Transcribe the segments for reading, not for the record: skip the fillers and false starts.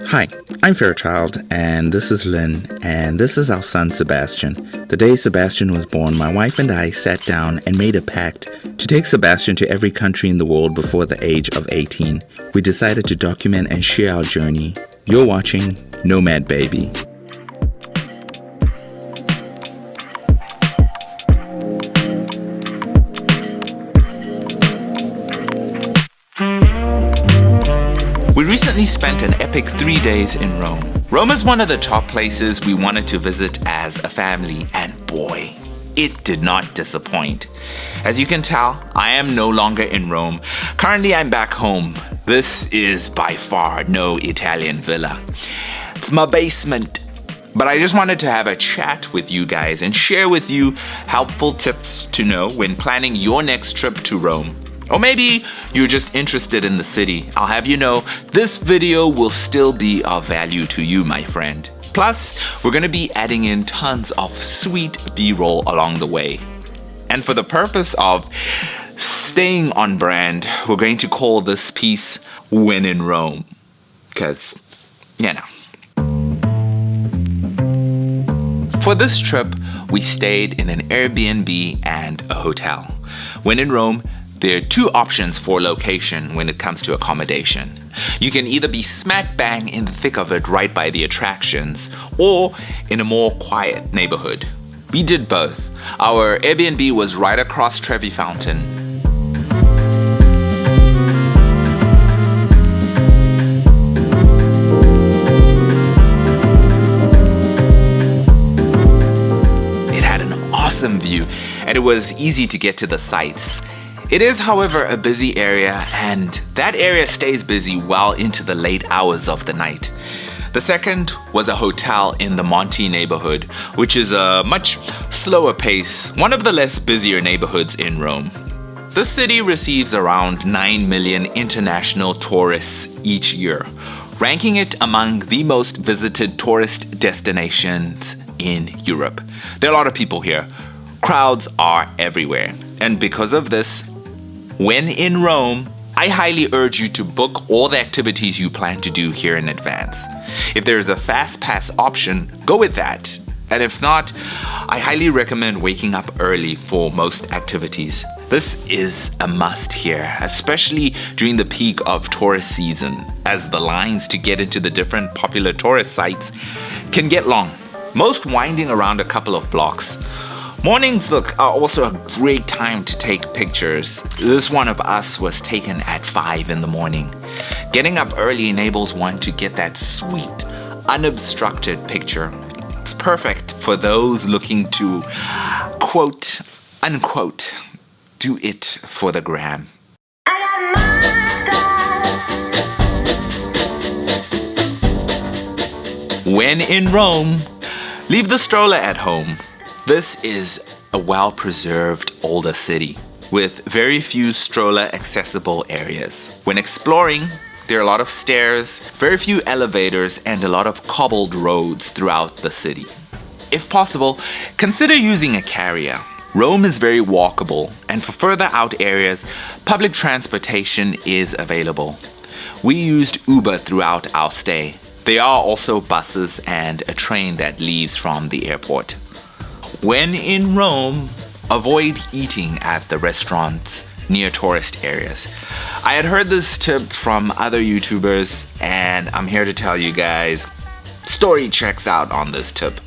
Hi, I'm Fairchild, and this is Lynn, and this is our son Sebastian. The day Sebastian was born, my wife and I sat down and made a pact to take Sebastian to every country in the world before the age of 18. We decided to document and share our journey. You're watching Nomad Baby. We recently spent an epic 3 days in Rome. Rome is one of the top places we wanted to visit as a family, and boy, it did not disappoint. As you can tell, I am no longer in Rome. Currently, I'm back home. This is by far no Italian villa. It's my basement. But I just wanted to have a chat with you guys and share with you helpful tips to know when planning your next trip to Rome. Or maybe you're just interested in the city. I'll have you know, this video will still be of value to you, my friend. Plus, we're gonna be adding in tons of sweet B-roll along the way. And for the purpose of staying on brand, we're going to call this piece When in Rome. Because, you know. For this trip, we stayed in an Airbnb and a hotel. When in Rome, there are two options for location when it comes to accommodation. You can either be smack bang in the thick of it right by the attractions, or in a more quiet neighborhood. We did both. Our Airbnb was right across Trevi Fountain. It had an awesome view, and it was easy to get to the sites. It is, however, a busy area, and that area stays busy well into the late hours of the night. The second was a hotel in the Monte neighborhood, which is a much slower pace, one of the less busier neighborhoods in Rome. The city receives around 9 million international tourists each year, ranking it among the most visited tourist destinations in Europe. There are a lot of people here. Crowds are everywhere, and because of this, when in Rome, I highly urge you to book all the activities you plan to do here in advance. If there is a fast pass option, go with that. And if not, I highly recommend waking up early for most activities. This is a must here, especially during the peak of tourist season, as the lines to get into the different popular tourist sites can get long, most winding around a couple of blocks. Mornings, are also a great time to take pictures. This one of us was taken at 5 in the morning. Getting up early enables one to get that sweet, unobstructed picture. It's perfect for those looking to, quote, unquote, do it for the gram. When in Rome, leave the stroller at home. This is a well-preserved older city with very few stroller-accessible areas. When exploring, there are a lot of stairs, very few elevators, and a lot of cobbled roads throughout the city. If possible, consider using a carrier. Rome is very walkable, and for further out areas, public transportation is available. We used Uber throughout our stay. There are also buses and a train that leaves from the airport. When in Rome, avoid eating at the restaurants near tourist areas. I had heard this tip from other YouTubers, and I'm here to tell you guys, story checks out on this tip.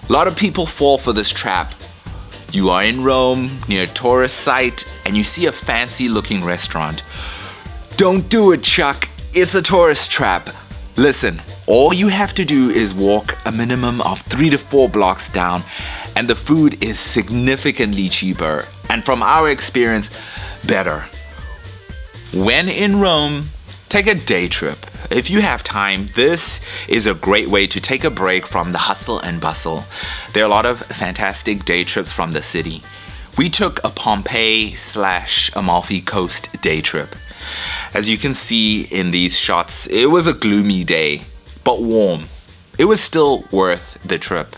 A lot of people fall for this trap. You are in Rome, near a tourist site, and you see a fancy looking restaurant. Don't do it, Chuck. It's a tourist trap. Listen, all you have to do is walk a minimum of 3 to 4 blocks down, and the food is significantly cheaper, and from our experience, better. When in Rome, take a day trip. If you have time, this is a great way to take a break from the hustle and bustle. There are a lot of fantastic day trips from the city. We took a Pompeii/Amalfi Coast day trip. As you can see in these shots, it was a gloomy day, but warm. It was still worth the trip.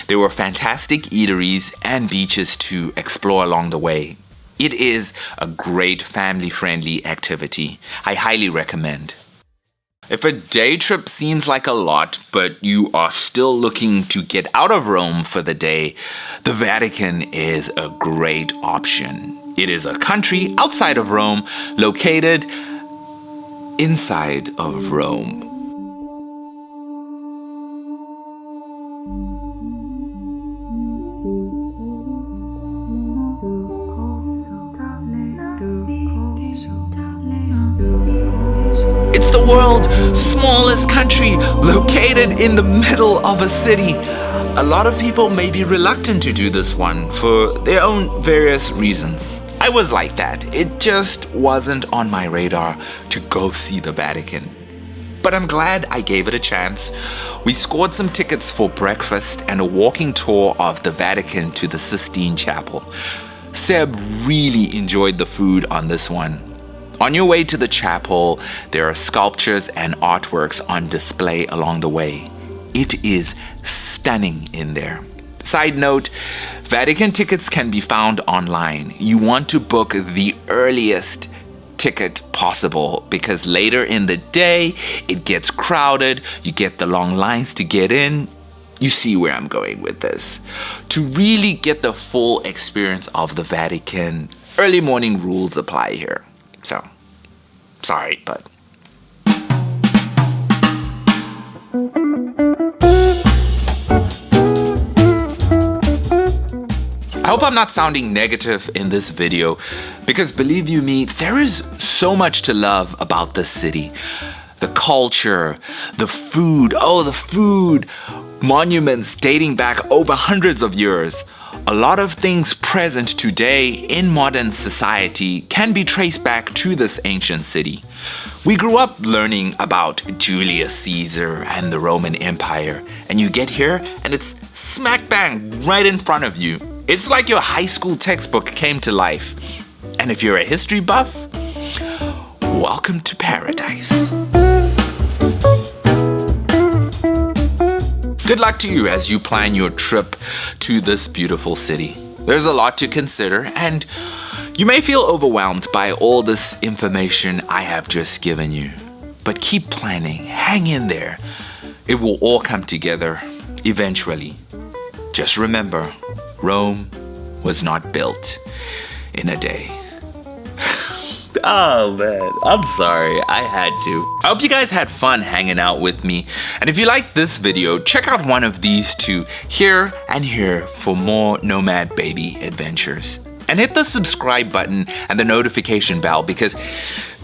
There were fantastic eateries and beaches to explore along the way. It is a great family-friendly activity. I highly recommend. If a day trip seems like a lot, but you are still looking to get out of Rome for the day, the Vatican is a great option. It is a country outside of Rome, located inside of Rome. It's the world's smallest country, located in the middle of a city. A lot of people may be reluctant to do this one for their own various reasons. I was like that. It just wasn't on my radar to go see the Vatican. But I'm glad I gave it a chance. We scored some tickets for breakfast and a walking tour of the Vatican to the Sistine Chapel. Seb really enjoyed the food on this one. On your way to the chapel, there are sculptures and artworks on display along the way. It is stunning in there. Side note, Vatican tickets can be found online. You want to book the earliest ticket possible because later in the day, it gets crowded, you get the long lines to get in. You see where I'm going with this. To really get the full experience of the Vatican, early morning rules apply here. So, sorry, but... I hope I'm not sounding negative in this video, because believe you me, there is so much to love about this city. The culture, the food, the food, monuments dating back over hundreds of years. A lot of things present today in modern society can be traced back to this ancient city. We grew up learning about Julius Caesar and the Roman Empire, and you get here and it's smack bang right in front of you. It's like your high school textbook came to life. And if you're a history buff, welcome to paradise. Good luck to you as you plan your trip to this beautiful city. There's a lot to consider, and you may feel overwhelmed by all this information I have just given you. But keep planning, hang in there. It will all come together eventually. Just remember, Rome was not built in a day. Oh man, I'm sorry, I had to. I hope you guys had fun hanging out with me. And if you liked this video, check out one of these two here and here for more Nomad baby adventures. And hit the subscribe button and the notification bell, because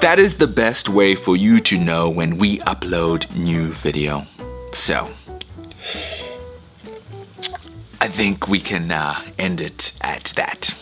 that is the best way for you to know when we upload new video. So, I think we can end it at that.